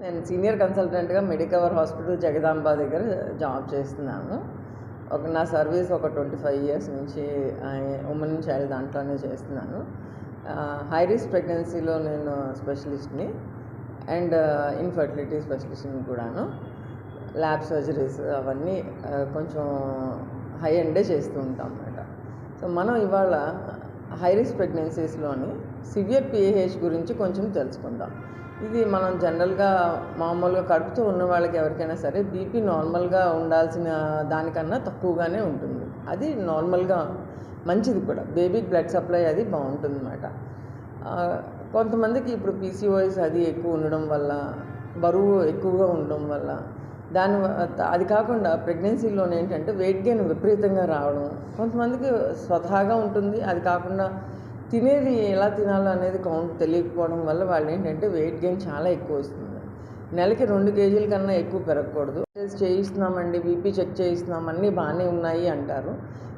నేను senior కన్సల్టెంట్గా Medicover hospital Jagadamba దగ్గర job చేస్తున్నాను. నా సర్వీస్ ఒక 25 ఇయర్స్ నుంచి ఉమెన్ అండ్ చైల్డ్ దాంట్లోనే చేస్తున్నాను. హై రిస్క్ ప్రెగ్నెన్సీలో నేను స్పెషలిస్ట్ని అండ్ ఇన్ఫర్టిలిటీ స్పెషలిస్ట్ని కూడాను. ల్యాబ్ సర్జరీస్ అవన్నీ కొంచెం హై ఎండే చేస్తూ ఉంటాం అన్నమాట. సో మనం ఇవాళ హై రిస్క్ ప్రెగ్నెన్సీస్లోని సివియర్ పిఏహెచ్ గురించి కొంచెం తెలుసుకుందాం. ఇది మనం జనరల్గా మామూలుగా కడుపుతో ఉన్న వాళ్ళకి ఎవరికైనా సరే బీపీ నార్మల్గా ఉండాల్సిన దానికన్నా తక్కువగానే ఉంటుంది. అది నార్మల్గా మంచిది కూడా. బేబీకి బ్లడ్ సప్లై అది బాగుంటుంది అన్నమాట. కొంతమందికి ఇప్పుడు పీసీఓఎస్ అది ఎక్కువ ఉండడం వల్ల, బరువు ఎక్కువగా ఉండడం వల్ల, అది కాకుండా ప్రెగ్నెన్సీలోనే ఏంటంటే వెయిట్ గెయిన్ విపరీతంగా రావడం, కొంతమందికి స్వతహాగా ఉంటుంది. అది కాకుండా తినేది ఎలా తినాలో అనేది కౌంట్ తెలియకపోవడం వల్ల వాళ్ళు ఏంటంటే వెయిట్ గెయిన్ చాలా ఎక్కువ వస్తుంది. నెలకి 2 కేజీల కన్నా ఎక్కువ పెరగకూడదు. చేయిస్తున్నామండి, బీపీ చెక్ చేయిస్తున్నాం, అన్నీ బాగానే ఉన్నాయి అంటారు.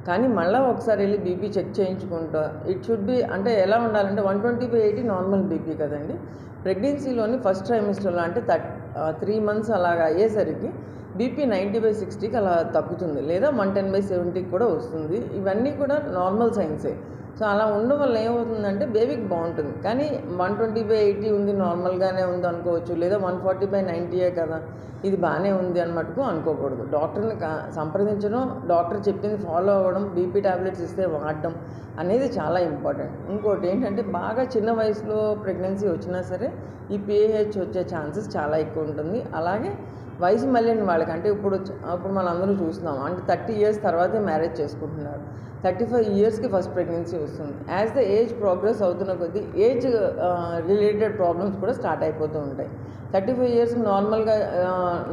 కానీ మళ్ళీ ఒకసారి వెళ్ళి బీపీ చెక్ చేయించుకుంటా ఇట్ షుడ్ బి అంటే ఎలా ఉండాలంటే 120/80 నార్మల్ బీపీ కదండి. ప్రెగ్నెన్సీలోని ఫస్ట్ ట్రైమిస్టర్లో అంటే 3 మంత్స్ అలాగా అయ్యేసరికి బీపీ 90/60కి అలా తగ్గుతుంది, లేదా 110/70కి కూడా వస్తుంది. ఇవన్నీ కూడా నార్మల్ సైన్సే. సో అలా ఉండడం వల్ల ఏమవుతుందంటే బేబీకి బాగుంటుంది. కానీ 120/80 ఉంది, నార్మల్గానే ఉంది అనుకోవచ్చు, లేదా 140/90 కదా ఇది బాగానే ఉంది అని మటుకు అనుకోకూడదు. డాక్టర్ని సంప్రదించడం, డాక్టర్ చెప్పింది ఫాలో అవ్వడం, బీపీ టాబ్లెట్స్ ఇస్తే వాడడం అనేది చాలా ఇంపార్టెంట్. ఇంకోటి ఏంటంటే బాగా చిన్న వయసులో ప్రెగ్నెన్సీ వచ్చినా సరే ఈ పిఏహెచ్ వచ్చే ఛాన్సెస్ చాలా ఎక్కువ ఉంటుంది. అలాగే వయసు మళ్ళిన వాళ్ళకి అంటే ఇప్పుడు మనందరూ చూస్తున్నాం అంటే 30 ఇయర్స్ తర్వాతే మ్యారేజ్ చేసుకుంటున్నారు. 35 ఇయర్స్కి ఫస్ట్ ప్రెగ్నెన్సీ వస్తుంది. యాజ్ ద ఏజ్ ప్రోగ్రెస్ అవుతున్న కొద్దీ ఏజ్ రిలేటెడ్ ప్రాబ్లమ్స్ కూడా స్టార్ట్ అయిపోతూ ఉంటాయి. 35 ఇయర్స్కి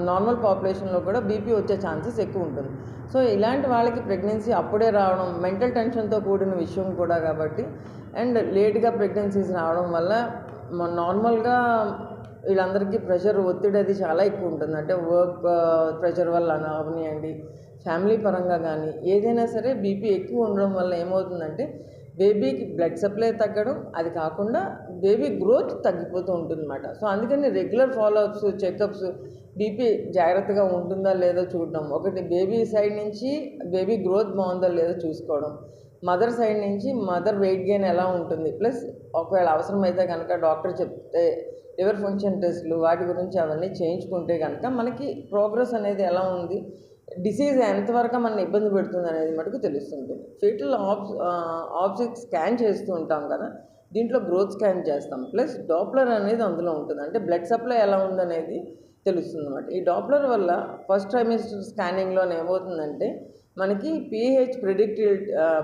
నార్మల్ పాపులేషన్లో కూడా బీపీ వచ్చే ఛాన్సెస్ ఎక్కువ ఉంటుంది. సో ఇలాంటి వాళ్ళకి ప్రెగ్నెన్సీ అప్పుడే రావడం మెంటల్ టెన్షన్తో కూడిన విషయం కూడా కాబట్టి, అండ్ లేట్గా ప్రెగ్నెన్సీస్ రావడం వల్ల నార్మల్గా వీళ్ళందరికీ ప్రెషర్, ఒత్తిడి అది చాలా ఎక్కువ ఉంటుంది. అంటే వర్క్ ప్రెషర్ వల్ల అవనివ్వండి, ఫ్యామిలీ పరంగా కానీ ఏదైనా సరే బీపీ ఎక్కువ ఉండడం వల్ల ఏమవుతుందంటే బేబీకి బ్లడ్ సప్లై తగ్గడం, అది కాకుండా బేబీ గ్రోత్ తగ్గిపోతూ ఉంటుందన్నమాట. సో అందుకని రెగ్యులర్ ఫాలోఅప్స్, చెకప్స్, బీపీ జాగ్రత్తగా ఉంటుందా లేదో చూడడం, ఒకటి బేబీ సైడ్ నుంచి బేబీ గ్రోత్ బాగుందా లేదో చూసుకోవడం, మదర్ సైడ్ నుంచి మదర్ వెయిట్ గెయిన్ ఎలా ఉంటుంది, ప్లస్ ఒకవేళ అవసరమైతే కనుక డాక్టర్ చెప్తే లివర్ ఫంక్షన్ టెస్ట్లు వాటి గురించి అవన్నీ చేయించుకుంటే కనుక మనకి ప్రోగ్రెస్ అనేది ఎలా ఉంది, డిసీజ్ ఎంతవరకు మన ఇబ్బంది పెడుతుంది అనేది మటుకు తెలుస్తుంటుంది. ఫీటల్ ఆబ్జెక్ట్ స్కాన్ చేస్తూ ఉంటాం కదా, దీంట్లో గ్రోత్ స్కాన్ చేస్తాం, ప్లస్ డాప్లర్ అనేది అందులో ఉంటుంది. అంటే బ్లడ్ సప్లై ఎలా ఉందనేది తెలుస్తుంది అన్నమాట. ఈ డాప్లర్ వల్ల ఫస్ట్ ట్రైమిస్టర్ స్కానింగ్లో ఏమవుతుందంటే మనకి పిహెచ్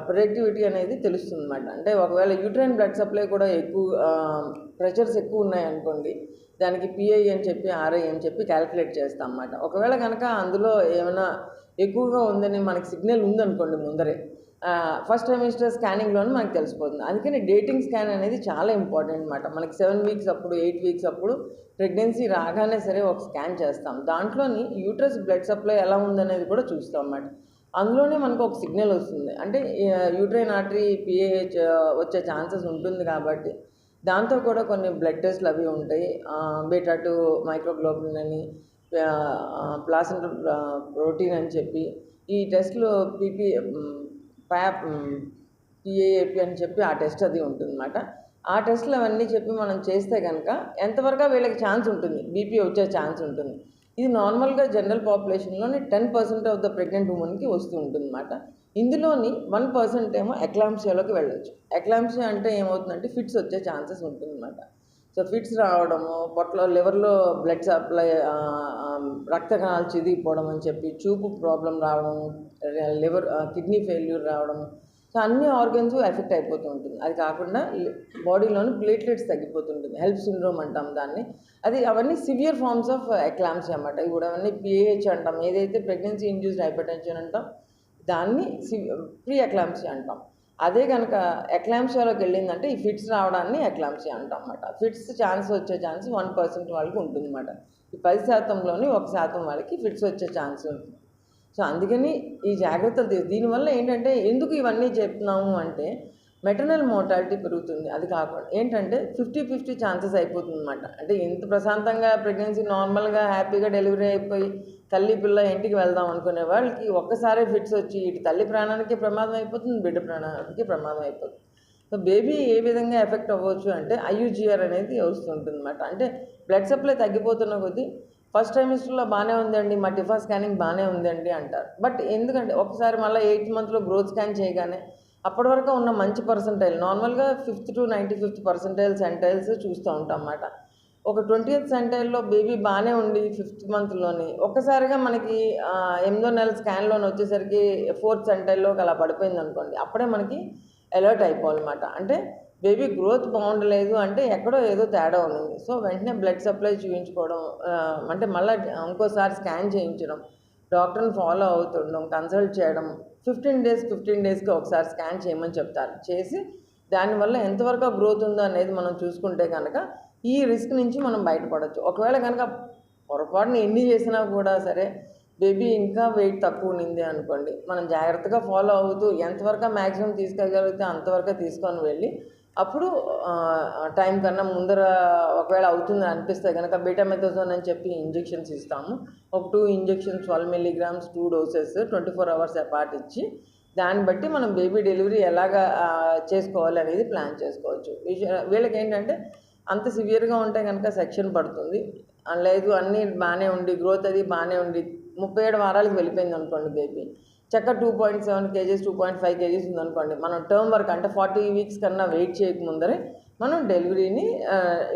ప్రెడిక్టివిటీ అనేది తెలుస్తుంది అన్నమాట. అంటే ఒకవేళ యూట్రైన్ బ్లడ్ సప్లై కూడా ఎక్కువ ప్రెషర్స్ ఎక్కువ ఉన్నాయనుకోండి, దానికి పిఐ అని చెప్పి ఆర్ఐ అని చెప్పి క్యాలిక్యులేట్ చేస్తాం అన్నమాట. ఒకవేళ కనుక అందులో ఏమైనా ఎక్కువగా ఉందని మనకి సిగ్నల్ ఉందనుకోండి ముందరే ఫస్ట్ ట్రైమిస్టర్ స్కానింగ్లోనే మనకు తెలిసిపోతుంది. అందుకని డేటింగ్ స్కాన్ అనేది చాలా ఇంపార్టెంట్ అన్నమాట. మనకి 7 వీక్స్ అప్పుడు, 8 వీక్స్ అప్పుడు ప్రెగ్నెన్సీ రాగానే సరే ఒక స్కాన్ చేస్తాం. దాంట్లోని యూట్రస్ బ్లడ్ సప్లై ఎలా ఉందనేది కూడా చూస్తాం అన్నమాట. అందులోనే మనకు ఒక సిగ్నల్ వస్తుంది. అంటే యూట్రైన్ ఆర్టరీ పిఏహెచ్ వచ్చే ఛాన్సెస్ ఉంటుంది కాబట్టి దాంతో కూడా కొన్ని బ్లడ్ టెస్ట్లు అవి ఉంటాయి. బీటా-2 మైక్రోగ్లోబిన్ అని, ప్లాసెంటల్ ప్రోటీన్ అని చెప్పి ఈ టెస్ట్లో పిఏఏపి అని చెప్పి ఆ టెస్ట్ అది ఉంటుందన్నమాట. ఆ టెస్ట్లు అవన్నీ చెప్పి మనం చేస్తే కనుక ఎంతవరకు వీళ్ళకి ఛాన్స్ ఉంటుంది, బీపీ వచ్చే ఛాన్స్ ఉంటుంది. ఇది నార్మల్గా జనరల్ పాపులేషన్లోని 10% ఆఫ్ ద ప్రెగ్నెంట్ ఉమెన్కి వస్తూ ఉంటుందన్నమాట. ఇందులోని 1% ఏమో ఎక్లాంప్సియాలోకి వెళ్ళొచ్చు. ఎక్లాంప్సియా అంటే ఏమవుతుందంటే ఫిట్స్ వచ్చే ఛాన్సెస్ ఉంటుందన్నమాట. సో ఫిట్స్ రావడము, పొట్టలో లివర్లో బ్లడ్ సప్లై రక్త కణాలు చిదిగిపోవడం అని చెప్పి, చూపు ప్రాబ్లం రావడం, లివర్ కిడ్నీ ఫెయిల్యూర్ రావడం, సో అన్ని ఆర్గన్స్ ఎఫెక్ట్ అయిపోతూ ఉంటుంది. అది కాకుండా బాడీలోని ప్లేట్లెట్స్ తగ్గిపోతుంటుంది, హెల్ప్ సిండ్రోమ్ అంటాం దాన్ని. అవన్నీ సివియర్ ఫార్మ్స్ ఆఫ్ ఎక్లాంప్సియా అన్నమాట. ఇవి కూడా అవన్నీ పిఏహెచ్ అంటాం. ఏదైతే ప్రెగ్నెన్సీ ఇండ్యూస్డ్ హైపర్టెన్షన్ అంటాం దాన్ని ప్రీ ఎక్లాంప్సియా అంటాం. అదే కనుక ఎక్లాంప్సియాలోకి వెళ్ళిందంటే ఈ ఫిట్స్ రావడాన్ని ఎక్లాంప్సియా అంటాం అన్నమాట. ఫిట్స్ వచ్చే ఛాన్స్ 1% వాళ్ళకి ఉంటుందన్నమాట. ఈ 10%లోని 1% వాళ్ళకి ఫిట్స్ వచ్చే ఛాన్స్ ఉంటుంది. సో అందుకని ఈ జాగ్రత్తలు దీనివల్ల ఏంటంటే ఎందుకు ఇవన్నీ చెప్తున్నాము అంటే మెటర్నల్ మోర్టాలిటీ పెరుగుతుంది. అది కాకుండా ఏంటంటే 50-50 ఛాన్సెస్ అయిపోతుందన్నమాట. అంటే ఇంత ప్రశాంతంగా ప్రెగ్నెన్సీ నార్మల్గా హ్యాపీగా డెలివరీ అయిపోయి తల్లి పిల్ల ఇంటికి వెళ్దాం అనుకునే వాళ్ళకి ఒక్కసారి ఫిట్స్ వచ్చి ఇటు తల్లి ప్రాణానికి ప్రమాదం అయిపోతుంది, బిడ్డ ప్రాణానికి ప్రమాదం అయిపోతుంది. సో బేబీ ఏ విధంగా ఎఫెక్ట్ అవ్వచ్చు అంటే IUGR అనేది వస్తుంటుందన్నమాట. అంటే బ్లడ్ సప్లై తగ్గిపోతున్న కొద్దీ ఫస్ట్ ట్రైమిస్టర్లో బాగానే ఉందండి, మా టిఫా స్కానింగ్ బాగానే ఉందండి అంటారు. బట్ ఎందుకంటే ఒకసారి మళ్ళీ 8th మంత్లో గ్రోత్ స్కాన్ చేయగానే అప్పటి వరకు ఉన్న మంచి పర్సంటైల్ నార్మల్గా 5th to 95th పర్సంటైల్ సెంటైల్స్ చూస్తూ ఉంటాం అన్నమాట. ఒక 20th సెంటైల్లో బేబీ బాగానే ఉండి 5th మంత్లోని ఒక్కసారిగా మనకి 8వ నెల స్కాన్లోని వచ్చేసరికి 4th సెంటైల్లోకి అలా పడిపోయింది అనుకోండి, అప్పుడే మనకి అలర్ట్ అయిపోవాలన్నమాట. అంటే బేబీ గ్రోత్ బాగుండలేదు అంటే ఎక్కడో ఏదో తేడా ఉంది. సో వెంటనే బ్లడ్ సప్లై చూపించుకోవడం, అంటే మళ్ళీ ఇంకోసారి స్కాన్ చేయించడం, డాక్టర్ని ఫాలో అవుతుండడం, కన్సల్ట్ చేయడం, 15 డేస్కి ఒకసారి స్కాన్ చేయమని చెప్తారు. చేసి దానివల్ల ఎంతవరకు గ్రోత్ ఉందో అనేది మనం చూసుకుంటే కనుక ఈ రిస్క్ నుంచి మనం బయటపడవచ్చు. ఒకవేళ కనుక పొరపాటున ఎన్ని చేసినా కూడా సరే బేబీ ఇంకా వెయిట్ తక్కువ ఉంది అనుకోండి, మనం జాగ్రత్తగా ఫాలో అవుతూ ఎంతవరకు మ్యాక్సిమం తీసుకెళ్ళగలిగితే అంతవరకు తీసుకొని వెళ్ళి అప్పుడు టైం కన్నా ముందర ఒకవేళ అవుతుంది అనిపిస్తే కనుక బీటామెథాజోన్ అని చెప్పి ఇంజెక్షన్స్ ఇస్తాము. ఒక 2 injections 12 mg 2 doses 24 hours apart ఇచ్చి దాన్ని బట్టి మనం బేబీ డెలివరీ ఎలాగా చేసుకోవాలి అనేది ప్లాన్ చేసుకోవచ్చు. వీళ్ళకి ఏంటంటే అంత సివియర్గా ఉంటే కనుక సెక్షన్ పడుతుంది. లేదు అన్నీ బాగానే ఉండి గ్రోత్ అది బాగానే ఉండి 37 వారాలకు వెళ్ళిపోయింది అనుకోండి బేబీ, చక్క 2.7 kgs 2.5 kgs ఉందనుకోండి, మనం టర్మ్ వర్క్ అంటే 40 weeks కన్నా వెయిట్ చేయకముందరే మనం డెలివరీని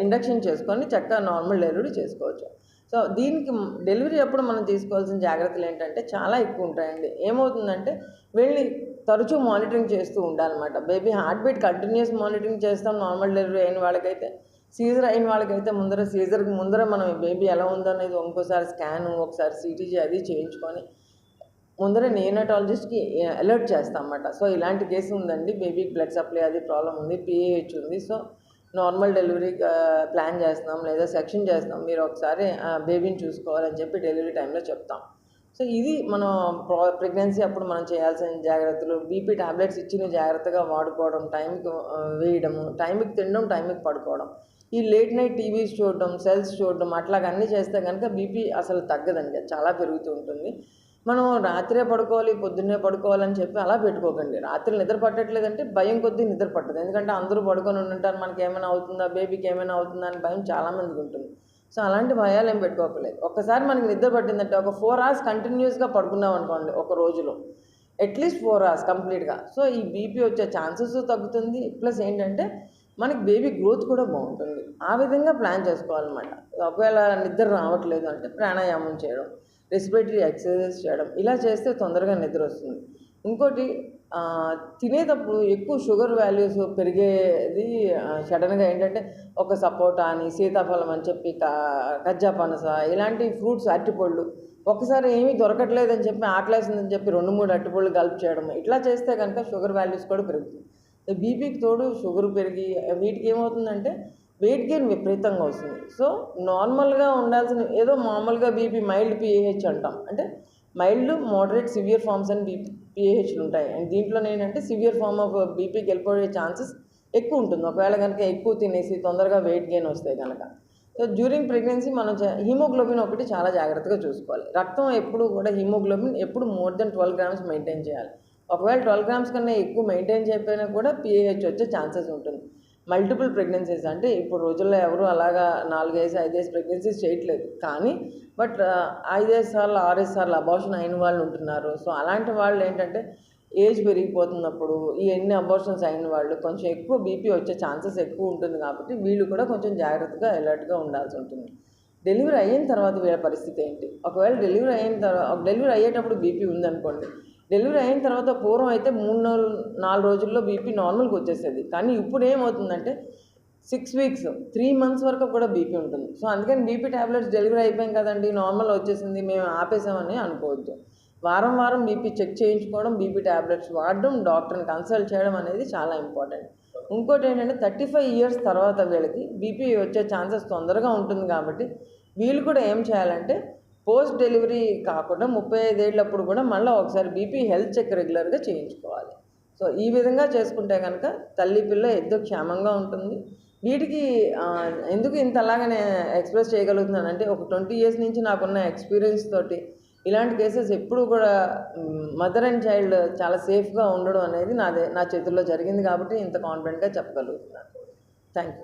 ఇండక్షన్ చేసుకొని చక్క నార్మల్ డెలివరీ చేసుకోవచ్చు. సో దీనికి డెలివరీ అప్పుడు మనం తీసుకోవాల్సిన జాగ్రత్తలు ఏంటంటే చాలా ఎక్కువ ఉంటాయండి. ఏమవుతుందంటే వీళ్ళని తరచూ మానిటరింగ్ చేస్తూ ఉండాలన్నమాట. Baby heart beat continuous monitoring చేస్తాం నార్మల్ డెలివరీ అయిన వాళ్ళకైతే. సీజర్ అయిన వాళ్ళకైతే సీజర్కి ముందర మనం బేబీ ఎలా ఉందో అనేది ఇంకోసారి స్కాను, ఒకసారి CTG అది చేయించుకొని ముందర నియోనటాలజిస్ట్కి అలర్ట్ చేస్తాం అన్నమాట. సో ఇలాంటి కేసు ఉందండి, బేబీకి బ్లడ్ సప్లై అది ప్రాబ్లం ఉంది, PAH ఉంది, సో నార్మల్ డెలివరీ ప్లాన్ చేస్తున్నాం లేదా సెక్షన్ చేస్తున్నాం, మీరు ఒకసారి బేబీని చూసుకోవాలని చెప్పి డెలివరీ టైంలో చెప్తాం. సో ఇది మనం ప్రెగ్నెన్సీ అప్పుడు మనం చేయాల్సిన జాగ్రత్తలు. BP టాబ్లెట్స్ ఇచ్చిన జాగ్రత్తగా వాడుకోవడం, టైంకి వేయడము, టైంకి తినడం, టైంకి పడుకోవడం. ఈ లేట్ నైట్ టీవీస్ చూడడం, సెల్స్ చూడడం అట్లాగ అన్నీ చేస్తే కనుక BP అసలు తగ్గదండి, చాలా పెరుగుతూ ఉంటుంది. మనం రాత్రే పడుకోవాలి పొద్దున్నే పడుకోవాలని చెప్పి అలా పెట్టుకోకండి. రాత్రి నిద్ర పట్టట్లేదంటే భయం కొద్దీ నిద్ర పట్టదు. ఎందుకంటే అందరూ పడుకొని ఉంటారు, మనకి ఏమైనా అవుతుందా, బేబీకి ఏమైనా అవుతుందా అని భయం చాలామందికి ఉంటుంది. సో అలాంటి భయాలు ఏం పెట్టుకోకలేదు. ఒక్కసారి మనకి నిద్ర పట్టిందంటే ఒక 4 hours కంటిన్యూస్గా పడుకున్నాం అనుకోండి ఒక రోజులో, అట్లీస్ట్ 4 hours కంప్లీట్గా. సో ఈ BP వచ్చే ఛాన్సెస్ తగ్గుతుంది, ప్లస్ ఏంటంటే మనకి బేబీ గ్రోత్ కూడా బాగుంటుంది. ఆ విధంగా ప్లాన్ చేసుకోవాలన్నమాట. ఒకవేళ నిద్ర రావట్లేదు అంటే ప్రాణాయామం చేయడం, రెస్పిరేటరీ ఎక్సర్సైజ్ చేయడం, ఇలా చేస్తే తొందరగా నిద్ర వస్తుంది. ఇంకోటి తినేటప్పుడు ఎక్కువ షుగర్ వాల్యూస్ పెరిగేది సడన్గా ఏంటంటే ఒక సపోటా అని, సీతాఫలం అని చెప్పి, కజ్జా పనస ఇలాంటి ఫ్రూట్స్, అరటిపళ్ళు ఒకసారి ఏమీ దొరకట్లేదని చెప్పి ఆకలేసిందని చెప్పి 2-3 అరటిపళ్ళు కలిపి చేయడం, ఇట్లా చేస్తే కనుక షుగర్ వాల్యూస్ కూడా పెరుగుతుంది. BPకి తోడు షుగర్ పెరిగి వీటికి ఏమవుతుందంటే వెయిట్ గెయిన్ విపరీతంగా వస్తుంది. సో నార్మల్గా ఉండాల్సిన ఏదో మామూలుగా BP మైల్డ్ PAH అంటాం, అంటే మైల్డ్, మోడరేట్, సివియర్ ఫార్మ్స్ అని PAHలు ఉంటాయి. అండ్ దీంట్లో ఏంటంటే సివియర్ ఫార్మ్ ఆఫ్ BPకి వెళ్ళిపోయే ఛాన్సెస్ ఎక్కువ ఉంటుంది ఒకవేళ కనుక ఎక్కువ తినేసి తొందరగా వెయిట్ గెయిన్ వస్తాయి కనుక. సో డ్యూరింగ్ ప్రెగ్నెన్సీ మనం హీమోగ్లోబిన్ ఒకటి చాలా జాగ్రత్తగా చూసుకోవాలి. రక్తం ఎప్పుడు కూడా హీమోగ్లోబిన్ ఎప్పుడు మోర్ దెన్ 12 grams మెయింటైన్ చేయాలి. ఒకవేళ 12 grams కన్నా ఎక్కువ మెయింటైన్ చేయకపోయినా కూడా PAH వచ్చే ఛాన్సెస్ ఉంటుంది. మల్టిపుల్ ప్రెగ్నెన్సీస్ అంటే ఇప్పుడు రోజుల్లో ఎవరు అలాగా 4-5 ప్రెగ్నెన్సీస్ చేయట్లేదు, కానీ బట్ 5 సార్లు 6 సార్లు అబార్షన్ అయిన వాళ్ళు ఉంటున్నారు. సో అలాంటి వాళ్ళు ఏంటంటే ఏజ్ పెరిగిపోతున్నప్పుడు ఈ ఎన్ని అబార్షన్స్ అయిన వాళ్ళు కొంచెం ఎక్కువ BP వచ్చే ఛాన్సెస్ ఎక్కువ ఉంటుంది. కాబట్టి వీళ్ళు కూడా కొంచెం జాగ్రత్తగా అలర్ట్గా ఉండాల్సి ఉంటుంది. డెలివరీ అయిన తర్వాత వీళ్ళ పరిస్థితి ఏంటి? ఒకవేళ డెలివరీ అయ్యేటప్పుడు BP ఉందనుకోండి, డెలివరీ అయిన తర్వాత పూర్వం అయితే 3-4 రోజుల్లో BP నార్మల్గా వచ్చేసేది. కానీ ఇప్పుడు ఏమవుతుందంటే 6 weeks 3 months వరకు కూడా BP ఉంటుంది. సో అందుకని BP టాబ్లెట్స్ డెలివరీ అయిపోయాం కదండి, నార్మల్ వచ్చేసింది, మేము ఆపేసామని అనుకోవద్దు. వారం BP చెక్ చేయించుకోవడం, BP టాబ్లెట్స్ వాడడం, డాక్టర్ని కన్సల్ట్ చేయడం అనేది చాలా ఇంపార్టెంట్. ఇంకోటి ఏంటంటే 35 years తర్వాత వీళ్ళకి BP వచ్చే ఛాన్సెస్ తొందరగా ఉంటుంది. కాబట్టి వీళ్ళు కూడా ఏం చేయాలంటే పోస్ట్ డెలివరీ కాకుండా 35 ఏళ్ళప్పుడు కూడా మళ్ళీ ఒకసారి BP హెల్త్ చెక్ రెగ్యులర్గా చేయించుకోవాలి. సో సో ఈ విధంగా చేసుకుంటే కనుక తల్లి పిల్ల ఇద్దరు క్షేమంగా ఉంటుంది. వీటికి ఎందుకు ఇంతలాగానే ఎక్స్ప్రెస్ చేయగలుగుతున్నానంటే ఒక 20 ఇయర్స్ నుంచి నాకున్న ఎక్స్పీరియన్స్ తోటి ఇలాంటి కేసెస్ ఎప్పుడు కూడా మదర్ అండ్ చైల్డ్ చాలా సేఫ్గా ఉండడం అనేది నా చేతుల్లో జరిగింది కాబట్టి ఇంత కాన్ఫిడెంట్గా చెప్పగలుగుతున్నాను. Thank you.